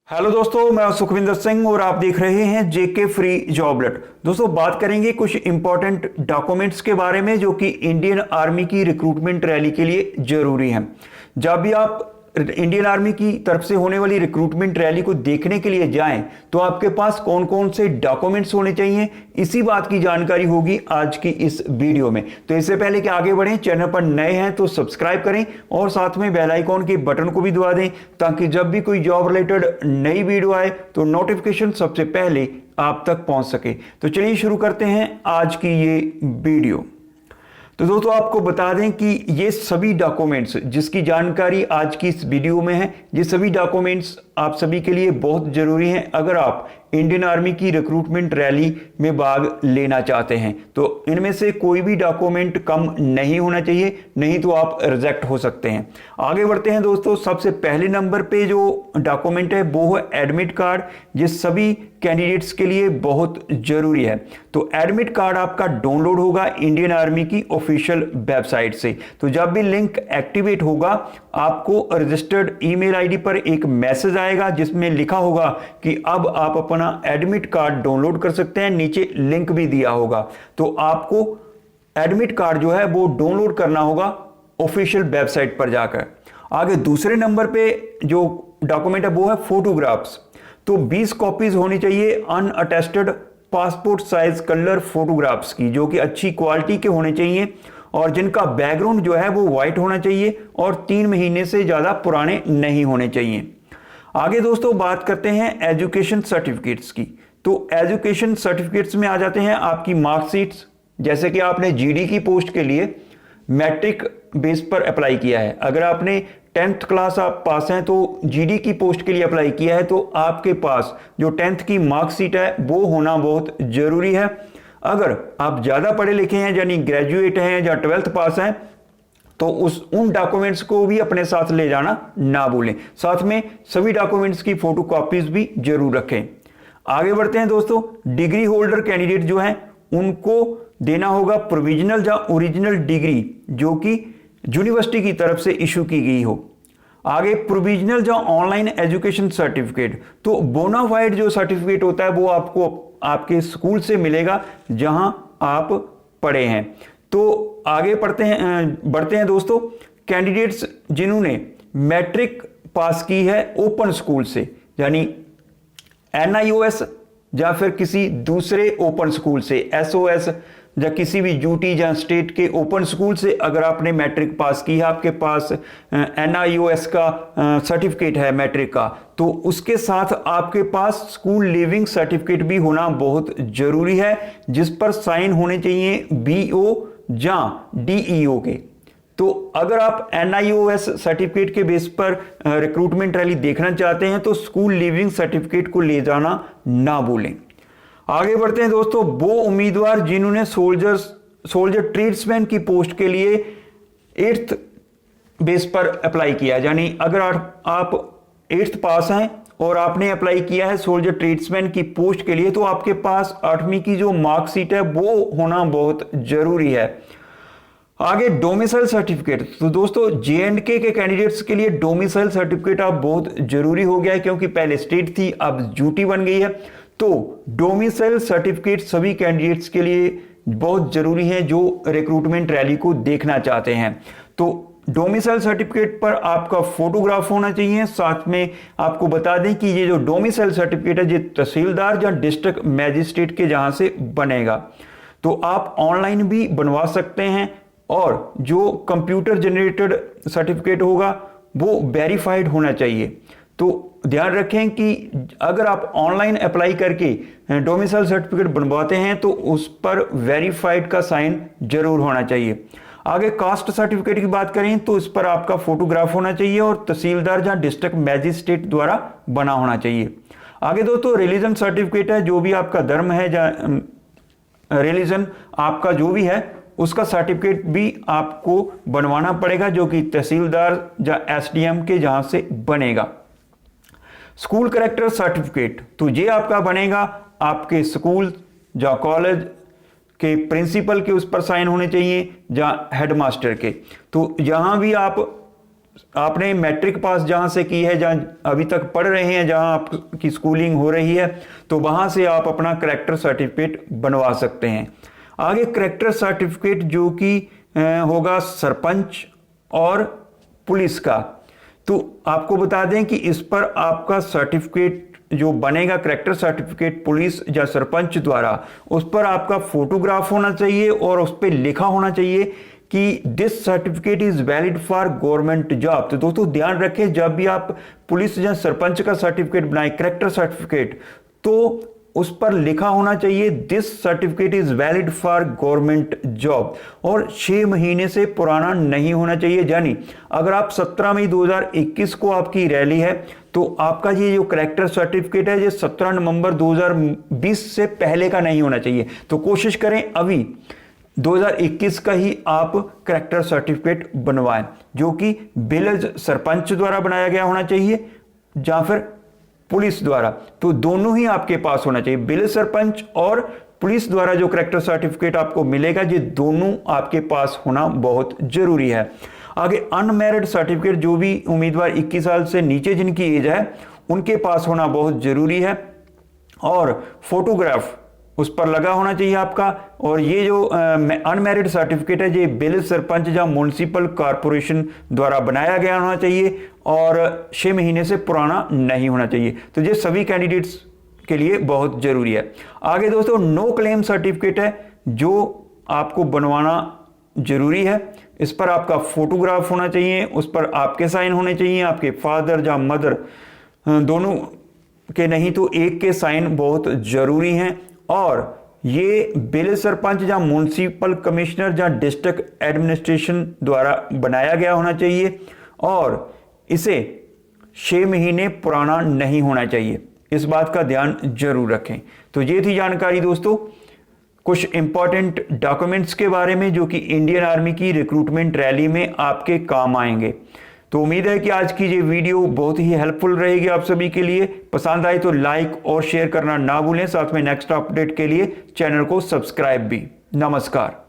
Hello दोस्तों, मैं सुखविंदर सिंह और आप देख रहे हैं जेके फ्री जॉब अलर्ट। दोस्तों, बात करेंगे कुछ इंपॉर्टेंट डॉक्यूमेंट्स के बारे में जो कि इंडियन आर्मी की रिक्रूटमेंट रैली के लिए जरूरी हैं। जब भी आप इंडियन आर्मी की तरफ से होने वाली रिक्रूटमेंट रैली को देखने के लिए जाएं तो आपके पास कौन कौन से डॉक्यूमेंट्स होने चाहिए, इसी बात की जानकारी होगी आज की इस वीडियो में। तो इससे पहले कि आगे बढ़ें, चैनल पर नए हैं तो सब्सक्राइब करें और साथ में बेल आइकॉन के बटन को भी दबा दें ताकि जब भी कोई जॉब रिलेटेड नई वीडियो आए तो नोटिफिकेशन सबसे पहले आप तक पहुंच सके। तो चलिए शुरू करते हैं आज की ये वीडियो। तो दोस्तों, आपको बता दें कि ये सभी डॉक्यूमेंट्स जिसकी जानकारी आज की इस वीडियो में है, ये सभी डॉक्यूमेंट्स आप सभी के लिए बहुत जरूरी हैं अगर आप इंडियन आर्मी की रिक्रूटमेंट रैली में भाग लेना चाहते हैं। तो इनमें से कोई भी डॉक्यूमेंट कम नहीं होना चाहिए, नहीं तो आप रिजेक्ट हो सकते हैं। आगे बढ़ते हैं दोस्तों। सबसे पहले नंबर पे जो डॉक्यूमेंट है वो है एडमिट कार्ड, ये सभी कैंडिडेट्स के लिए बहुत जरूरी है। तो एडमिट कार्ड आपका डाउनलोड होगा इंडियन आर्मी की ऑफिशियल वेबसाइट से। तो जब भी लिंक एक्टिवेट होगा आपको रजिस्टर्ड ईमेल आईडी पर एक मैसेज आएगा जिसमें लिखा होगा कि अब आप अपना एडमिट कार्ड डाउनलोड कर सकते हैं। नीचे लिंक भी दिया होगा। तो आपको एडमिट कार्ड जो है वो डाउनलोड करना होगा ऑफिशियल वेबसाइट पर जाकर। आगे दूसरे नंबर पे जो डॉक्यूमेंट है वो है फोटोग्राफ्स। तो 20 कॉपीज होनी चाहिए अनअटेस्टेड पासपोर्ट साइज कलर फोटोग्राफ्स की, जो कि अच्छी क्वालिटी के होने चाहिए और जिनका बैकग्राउंड जो है वो व्हाइट होना चाहिए और 3 महीने से ज्यादा पुराने नहीं होने चाहिए। आगे दोस्तों बात करते हैं एजुकेशन सर्टिफिकेट्स की। तो एजुकेशन सर्टिफिकेट्स में आ जाते हैं आपकी मार्कशीट्स, जैसे कि आपने जीडी की पोस्ट के लिए मैट्रिक बेस पर अप्लाई किया है। अगर आपने 10th क्लास आप पास हैं तो जीडी की पोस्ट के लिए अप्लाई किया है तो आपके पास जो 10th की मार्कशीट है वो होना बहुत जरूरी है। अगर आप ज्यादा पढ़े लिखे हैं यानी ग्रेजुएट हैं या 12th पास हैं तो उन डॉक्यूमेंट्स को भी अपने साथ ले जाना ना भूलें। साथ में सभी डॉक्यूमेंट्स की फोटोकॉपीज भी जरूर रखें। आगे बढ़ते हैं दोस्तों। डिग्री होल्डर कैंडिडेट जो हैं उनको देना होगा प्रोविजनल या ओरिजिनल डिग्री जो कि यूनिवर्सिटी की तरफ से इशू की गई हो। आगे प्रोविजनल या ऑनलाइन एजुकेशन सर्टिफिकेट, तो बोनाफाइड जो सर्टिफिकेट होता है वो आपको आपके स्कूल से मिलेगा जहां आप पढ़े हैं। तो आगे बढ़ते हैं दोस्तों। कैंडिडेट्स जिन्होंने मैट्रिक पास की है ओपन स्कूल से यानी NIOS या फिर किसी दूसरे ओपन स्कूल से SOS या किसी भी यूटी या स्टेट के ओपन स्कूल से अगर आपने मैट्रिक पास की है, आपके पास NIOS का सर्टिफिकेट है मैट्रिक का, तो उसके साथ आपके पास स्कूल लिविंग सर्टिफिकेट भी होना बहुत जरूरी है जिस पर साइन होने चाहिए BO या DEO के। तो अगर आप NIOS सर्टिफिकेट के बेस पर रिक्रूटमेंट रैली देखना चाहते हैं तो स्कूल लिविंग सर्टिफिकेट को ले जाना ना भूलें। आगे बढ़ते हैं दोस्तों। वो उम्मीदवार जिन्होंने सोल्जर ट्रेड्समैन की पोस्ट के लिए 8th बेस पर अप्लाई किया, यानी अगर आप 8th पास हैं और आपने अप्लाई किया है सोल्जर ट्रेड्समैन की पोस्ट के लिए तो आपके पास 8वीं की जो मार्कशीट है वो होना बहुत जरूरी है। आगे डोमिसाइल सर्टिफिकेट, तो दोस्तों JNK के कैंडिडेट्स के लिए डोमिसाइल सर्टिफिकेट अब बहुत जरूरी हो गया है क्योंकि पहले स्टेट थी अब यूटी बन गई है। तो डोमिसाइल सर्टिफिकेट सभी कैंडिडेट्स के लिए बहुत जरूरी है जो रिक्रूटमेंट रैली को देखना चाहते हैं। तो डोमिसाइल सर्टिफिकेट पर आपका फोटोग्राफ होना चाहिए। साथ में आपको बता दें कि ये जो डोमिसाइल सर्टिफिकेट है ये तहसीलदार या डिस्ट्रिक्ट मैजिस्ट्रेट के जहां से बनेगा। तो आप ऑनलाइन भी बनवा सकते हैं और जो कंप्यूटर जनरेटेड सर्टिफिकेट होगा वो वेरीफाइड होना चाहिए। तो ध्यान रखें कि अगर आप ऑनलाइन अप्लाई करके डोमिसाइल सर्टिफिकेट बनवाते हैं तो उस पर वेरीफाइड का साइन जरूर होना चाहिए। आगे कास्ट सर्टिफिकेट की बात करें तो इस पर आपका फोटोग्राफ होना चाहिए और तहसीलदार या डिस्ट्रिक्ट मैजिस्ट्रेट द्वारा बना होना चाहिए। आगे दोस्तों रिलीजन सर्टिफिकेट है, जो भी आपका धर्म है या रिलीजन आपका जो भी है उसका सर्टिफिकेट भी आपको बनवाना पड़ेगा जो कि तहसीलदार या SDM के जहां से बनेगा। स्कूल करेक्टर सर्टिफिकेट, तो ये आपका बनेगा आपके स्कूल या कॉलेज के प्रिंसिपल के उस पर साइन होने चाहिए या हेडमास्टर के। तो यहां भी आप आपने मैट्रिक पास जहाँ से की है, जहाँ अभी तक पढ़ रहे हैं, जहाँ आपकी स्कूलिंग हो रही है, तो वहाँ से आप अपना करैक्टर सर्टिफिकेट बनवा सकते हैं। आगे करैक्टर सर्टिफिकेट जो कि होगा सरपंच और पुलिस का, तो आपको बता दें कि इस पर आपका सर्टिफिकेट जो बनेगा करैक्टर सर्टिफिकेट पुलिस या सरपंच द्वारा, उस पर आपका फोटोग्राफ होना चाहिए और उस पर लिखा होना चाहिए कि this certificate is valid for government job. तो दोस्तों ध्यान रखें, जब भी आप पुलिस या सरपंच का सर्टिफिकेट बनाए करैक्टर सर्टिफिकेट, तो उस पर लिखा होना चाहिए this certificate is valid for government job, और 6 महीने से पुराना नहीं होना चाहिए। यानी अगर आप 17 मई 2021 को आपकी रैली है, तो आपका ये जो करैक्टर सर्टिफिकेट है ये 17 नवंबर 2020 से पहले का नहीं होना चाहिए। तो कोशिश करें अभी 2021 का ही आप करैक्टर सर्टिफिकेट बनवाएं, जो कि विलेज सरपंच द्वारा बनाया गया होना चाहिए या फिर पुलिस द्वारा। तो दोनों ही आपके पास होना चाहिए, विलेज सरपंच और पुलिस द्वारा जो करैक्टर सर्टिफिकेट आपको मिलेगा, ये दोनों आपके पास होना बहुत जरूरी है। आगे अनमैरिड सर्टिफिकेट, जो भी उम्मीदवार 21 साल से नीचे जिनकी एज है, उनके पास होना बहुत जरूरी है, और फोटोग्राफ उस पर लगा होना चाहिए आपका। और ये जो अनमैरिड सर्टिफिकेट है, ये विलेज सरपंच या म्युनिसिपल कॉर्पोरेशन द्वारा बनाया गया होना चाहिए और 6 महीने से पुराना नहीं होना चाहिए। तो ये सभी कैंडिडेट्स के लिए बहुत जरूरी है। आगे दोस्तों नो क्लेम सर्टिफिकेट है, जो आपको बनवाना जरूरी है। इस पर आपका फोटोग्राफ होना चाहिए, उस पर आपके साइन होने चाहिए, आपके फादर या मदर दोनों के नहीं तो एक के साइन बहुत जरूरी हैं। और ये विलेज सरपंच या म्युनिसिपल कमिश्नर या डिस्ट्रिक्ट एडमिनिस्ट्रेशन द्वारा बनाया गया होना चाहिए, और इसे 6 महीने पुराना नहीं होना चाहिए। इस बात का ध्यान जरूर रखें। तो ये थी जानकारी दोस्तों कुछ इंपॉर्टेंट डॉक्यूमेंट्स के बारे में, जो कि इंडियन आर्मी की रिक्रूटमेंट रैली में आपके काम आएंगे। तो उम्मीद है कि आज की ये वीडियो बहुत ही हेल्पफुल रहेगी आप सभी के लिए। पसंद आए तो लाइक और शेयर करना ना भूलें, साथ में नेक्स्ट अपडेट के लिए चैनल को सब्सक्राइब भी। नमस्कार।